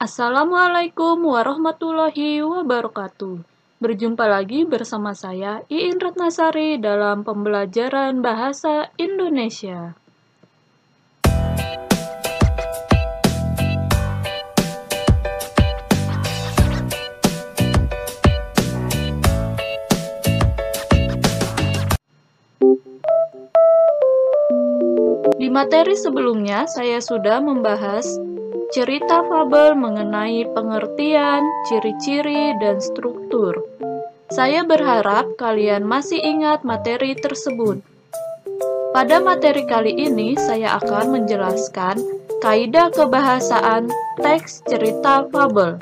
Assalamualaikum warahmatullahi wabarakatuh. Berjumpa lagi bersama saya Iin Ratnasari dalam pembelajaran Bahasa Indonesia. Di materi sebelumnya saya sudah membahas cerita fabel mengenai pengertian, ciri-ciri, dan struktur. Saya berharap kalian masih ingat materi tersebut. Pada materi kali ini, saya akan menjelaskan kaidah kebahasaan teks cerita fabel.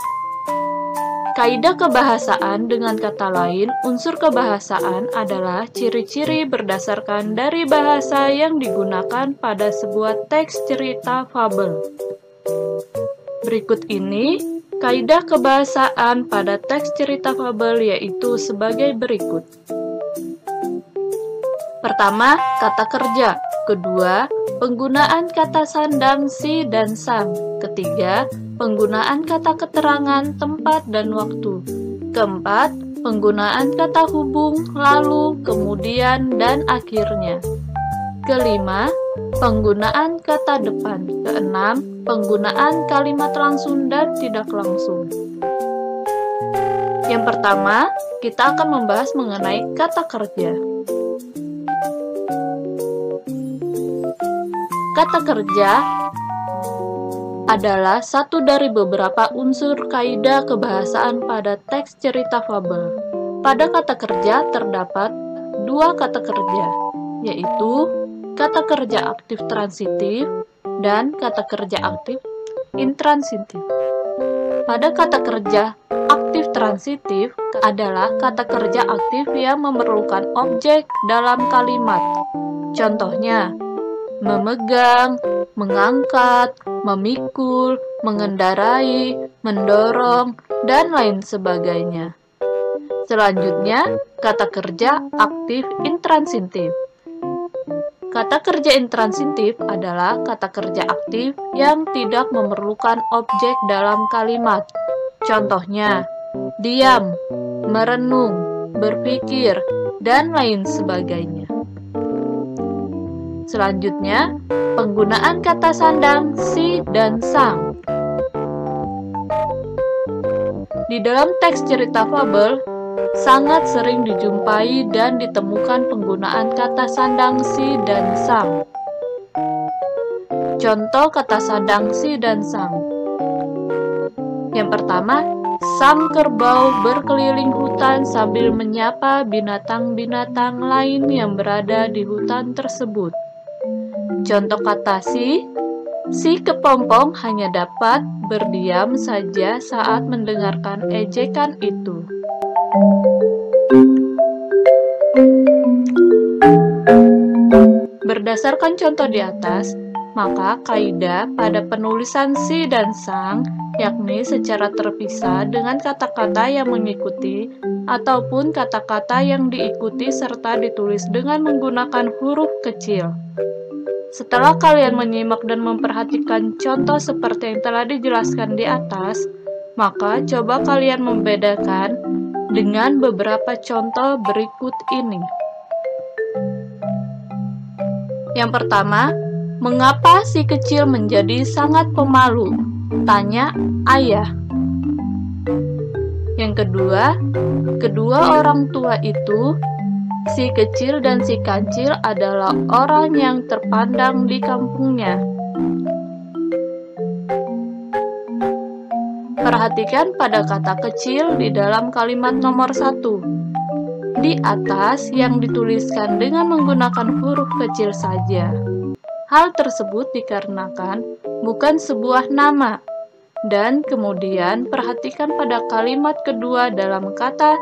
Kaidah kebahasaan dengan kata lain, unsur kebahasaan adalah ciri-ciri berdasarkan dari bahasa yang digunakan pada sebuah teks cerita fabel. Berikut ini kaidah kebahasaan pada teks cerita fabel yaitu sebagai berikut. Pertama, kata kerja. Kedua, penggunaan kata sandang si dan sang. Ketiga, penggunaan kata keterangan tempat dan waktu. Keempat, penggunaan kata hubung, lalu, kemudian, dan akhirnya. Kelima, penggunaan kata depan. Keenam, penggunaan kalimat langsung dan tidak langsung. Yang pertama, kita akan membahas mengenai kata kerja. Kata kerja adalah satu dari beberapa unsur kaidah kebahasaan pada teks cerita fabel. Pada kata kerja terdapat dua kata kerja, yaitu kata kerja aktif transitif dan kata kerja aktif intransitif. Pada kata kerja aktif transitif adalah kata kerja aktif yang memerlukan objek dalam kalimat. Contohnya, memegang, mengangkat, memikul, mengendarai, mendorong, dan lain sebagainya. Selanjutnya, kata kerja aktif intransitif. Kata kerja intransitif adalah kata kerja aktif yang tidak memerlukan objek dalam kalimat. Contohnya, diam, merenung, berpikir, dan lain sebagainya. Selanjutnya, penggunaan kata sandang si dan sang. Di dalam teks cerita fabel, sangat sering dijumpai dan ditemukan penggunaan kata sandang si dan sang. Contoh kata sandang si dan sang. Yang pertama, sang kerbau berkeliling hutan sambil menyapa binatang-binatang lain yang berada di hutan tersebut. Contoh kata si kepompong hanya dapat berdiam saja saat mendengarkan ejekan itu. Berdasarkan contoh di atas, maka kaidah pada penulisan si dan sang, yakni secara terpisah dengan kata-kata yang mengikuti ataupun kata-kata yang diikuti serta ditulis dengan menggunakan huruf kecil. Setelah kalian menyimak dan memperhatikan contoh seperti yang telah dijelaskan di atas, maka coba kalian membedakan dengan beberapa contoh berikut ini. Yang pertama, mengapa si kecil menjadi sangat pemalu? Tanya ayah. Yang kedua orang tua itu, si kecil dan si kancil adalah orang yang terpandang di kampungnya. Perhatikan pada kata kecil di dalam kalimat nomor 1. Di atas yang dituliskan dengan menggunakan huruf kecil saja. Hal tersebut dikarenakan bukan sebuah nama. Dan kemudian perhatikan pada kalimat kedua dalam kata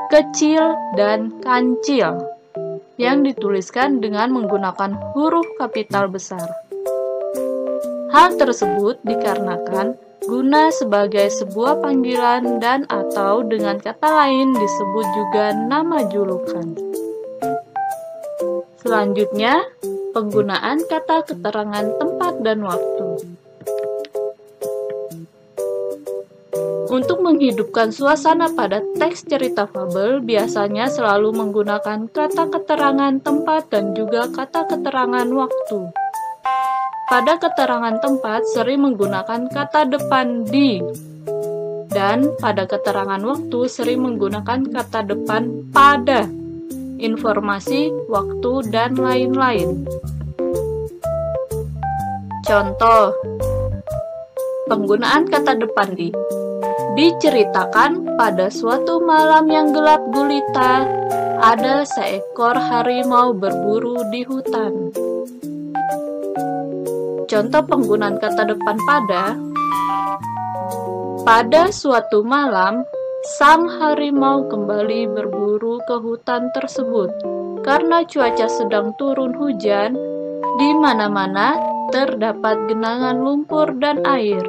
kecil dan kancil yang dituliskan dengan menggunakan huruf kapital besar. Hal tersebut dikarenakan guna sebagai sebuah panggilan dan atau dengan kata lain disebut juga nama julukan. Selanjutnya, penggunaan kata keterangan tempat dan waktu. Untuk menghidupkan suasana pada teks cerita fabel, biasanya selalu menggunakan kata keterangan tempat dan juga kata keterangan waktu. Pada keterangan tempat sering menggunakan kata depan di, dan pada keterangan waktu sering menggunakan kata depan pada, informasi, waktu, dan lain-lain. Contoh, penggunaan kata depan di. Diceritakan pada suatu malam yang gelap gulita, ada seekor harimau berburu di hutan. Contoh penggunaan kata depan pada. Pada suatu malam, sang harimau kembali berburu ke hutan tersebut. Karena cuaca sedang turun hujan, di mana-mana terdapat genangan lumpur dan air.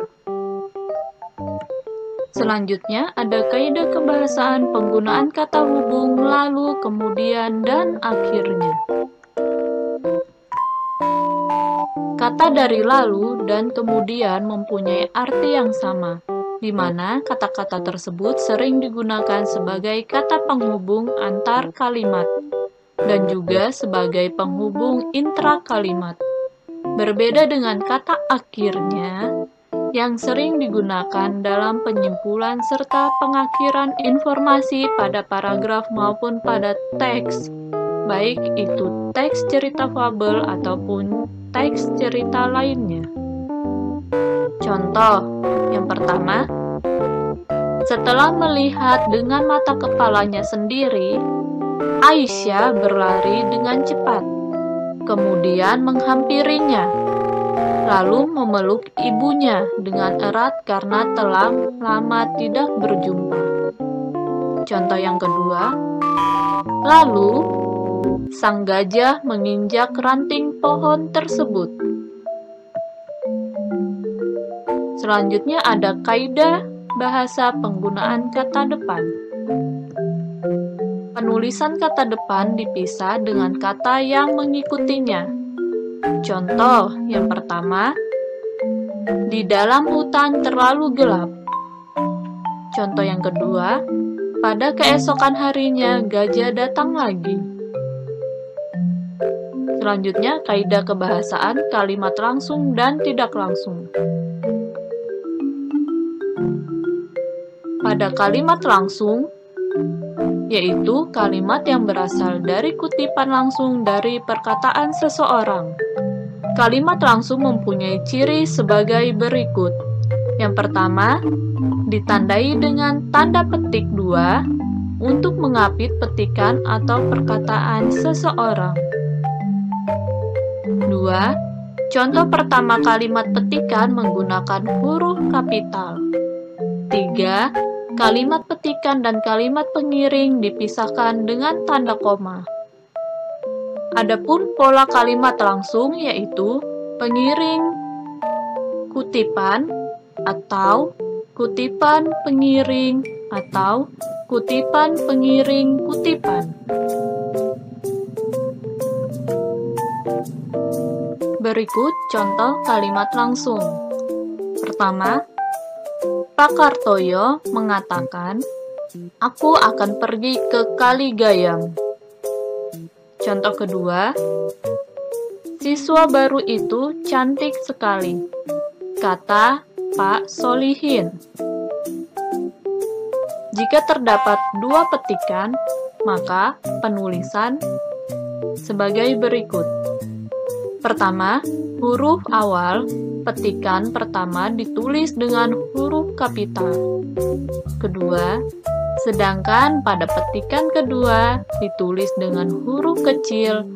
Selanjutnya, ada kaidah kebahasaan penggunaan kata hubung, lalu, kemudian, dan akhirnya. Kata dari lalu dan kemudian mempunyai arti yang sama, di mana kata-kata tersebut sering digunakan sebagai kata penghubung antar kalimat, dan juga sebagai penghubung intra-kalimat. Berbeda dengan kata akhirnya, yang sering digunakan dalam penyimpulan serta pengakhiran informasi pada paragraf maupun pada teks, baik itu teks cerita fabel ataupun teks cerita lainnya. Contoh, yang pertama, setelah melihat dengan mata kepalanya sendiri, Aisyah berlari dengan cepat, kemudian menghampirinya, lalu memeluk ibunya dengan erat karena telah lama tidak berjumpa. Contoh yang kedua, lalu sang gajah menginjak ranting pohon tersebut. Selanjutnya ada kaidah bahasa penggunaan kata depan. Penulisan kata depan dipisah dengan kata yang mengikutinya. Contoh yang pertama, di dalam hutan terlalu gelap. Contoh yang kedua, pada keesokan harinya gajah datang lagi. Selanjutnya, kaidah kebahasaan kalimat langsung dan tidak langsung. Pada kalimat langsung, yaitu kalimat yang berasal dari kutipan langsung dari perkataan seseorang. Kalimat langsung mempunyai ciri sebagai berikut. Yang pertama, ditandai dengan tanda petik 2 untuk mengapit petikan atau perkataan seseorang. 2. Contoh pertama kalimat petikan menggunakan huruf kapital. 3. Kalimat petikan dan kalimat pengiring dipisahkan dengan tanda koma. Adapun pola kalimat langsung yaitu pengiring kutipan atau kutipan pengiring atau kutipan pengiring kutipan. Berikut contoh kalimat langsung. Pertama, Pak Kartoyo mengatakan, "Aku akan pergi ke Kali Gayam." Contoh kedua, siswa baru itu cantik sekali, kata Pak Solihin. Jika terdapat dua petikan, maka penulisan sebagai berikut. Pertama, huruf awal petikan pertama ditulis dengan huruf kapital. Kedua, sedangkan pada petikan kedua ditulis dengan huruf kecil,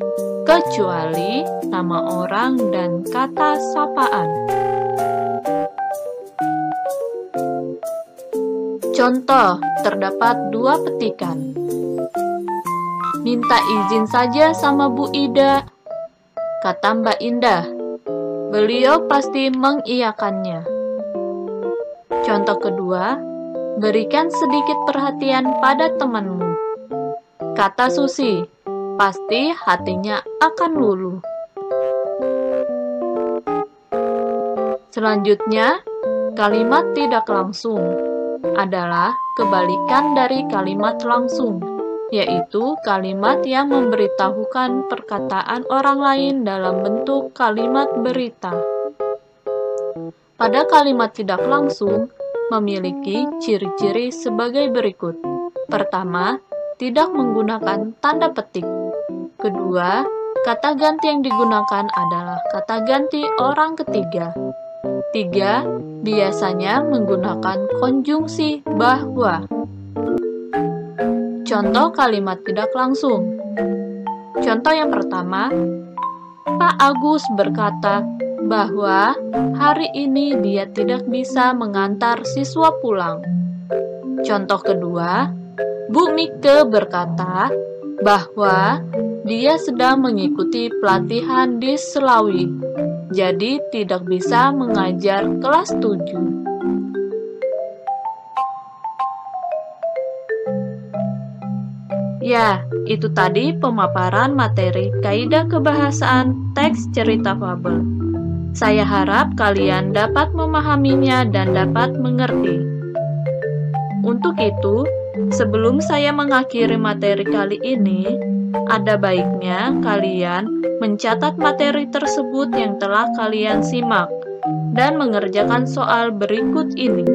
kecuali nama orang dan kata sapaan. Contoh, terdapat dua petikan. Minta izin saja sama Bu Ida, kata Mbak Indah. Beliau pasti mengiyakannya. Contoh kedua, berikan sedikit perhatian pada temanmu, kata Susi. Pasti hatinya akan luluh. Selanjutnya, kalimat tidak langsung. adalah kebalikan dari kalimat langsung, yaitu kalimat yang memberitahukan perkataan orang lain dalam bentuk kalimat berita. Pada kalimat tidak langsung, memiliki ciri-ciri sebagai berikut. Pertama, tidak menggunakan tanda petik. Kedua, kata ganti yang digunakan adalah kata ganti orang ketiga. Tiga, biasanya menggunakan konjungsi bahwa. Contoh kalimat tidak langsung. Contoh yang pertama, Pak Agus berkata bahwa hari ini dia tidak bisa mengantar siswa pulang. Contoh kedua, Bu Mike berkata bahwa dia sedang mengikuti pelatihan di Selawi, jadi tidak bisa mengajar kelas 7. Ya, itu tadi pemaparan materi kaidah kebahasaan teks cerita fabel. Saya harap kalian dapat memahaminya dan dapat mengerti. Untuk itu, sebelum saya mengakhiri materi kali ini, ada baiknya kalian mencatat materi tersebut yang telah kalian simak dan mengerjakan soal berikut ini.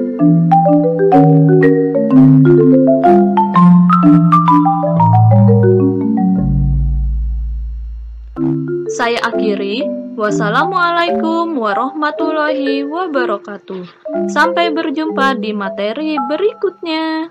Saya akhiri. Wassalamualaikum warahmatullahi wabarakatuh. Sampai berjumpa di materi berikutnya.